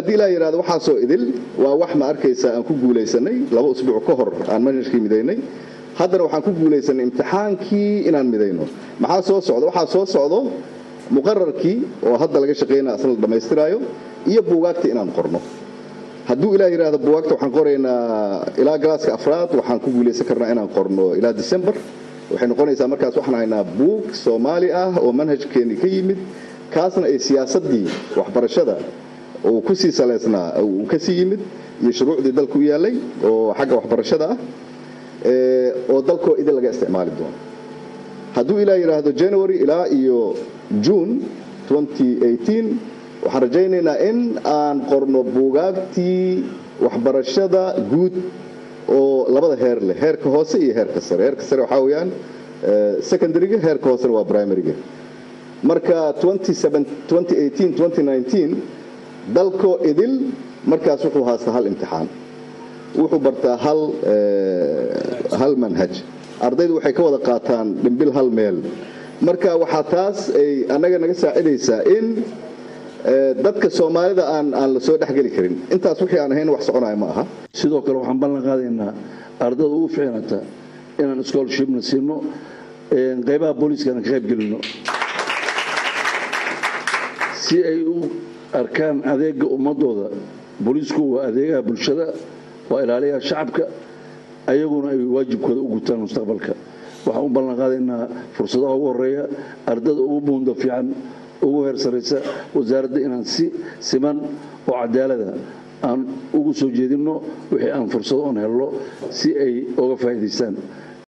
haddii ilaa yiraahdo waxaa soo idil waa wax ma arkaysa aan ku guulaysanay 2 usbuuc ka hor aan manhajkii midaynay haddana waxaan ku guulaysanay imtixaankii inaan midayno maxaa soo socdo waxaa soo socdo muqarrarkii oo hadda laga shaqeynaa asal dhameystiraayo iyo buugaagta inaan qorno hadduu ilaa yiraahdo buugaagta waxaan qoraynaa ilaa galaaska afraad waxaan ku guulaysan karnaa inaan qorno ilaa December waxay noqonaysaa markaas waxaan haynaa buug Soomaali ah oo manhajkeeni ka yimid kaasna ay siyaasadii waxbarashada oo ku sii saleysnaa oo ka sii yimid iyo shuruucdii dalku yaalay oo xagga waxbarashada ah oo dalko idin laga isticmaali doono hadduu ilaa yiraahdo January ilaa iyo June 2018 waxaan rajaynaynaa in aan qorno buugaagtii waxbarashada guud oo labada heer leh heerka hoose iyo heerka sare waxa weeyaan secondary-ga heerka hoose waa primary-ga marka 2018-2019 dalko idil markaas wuxuu haystaa hal imtixaan wuxuu bartaa hal manhaj ardaydu waxay ka wada qaataan dhimbil hal meel marka waxa taas ay anaga naga saacidaysaa in dadka Soomaalida aan la soo dhaxgali karin intaas wixii aan ahayn wax soconay ma aha sidoo kale waxaan ballan qaadaynaa ardayda ugu fiicnata inaan scholarship na siino qaybaha booliska ka qayb galino si ay u arkaan adeega ummadooda boolisku waa adeegaha bulshada waa ilaaliyaha shacabka ayaguna ay waajibkooda u gutaan mustaqbalka waxaan u ballan qaadaynaa fursadaha ugu horeeya ardayda ugu buundo fiican ugu heersaraysa wasaaradda inaan si siman oo cadaalada aan ugu soo jeedino wixii aan fursado on helno si ay uga faa'iideystaan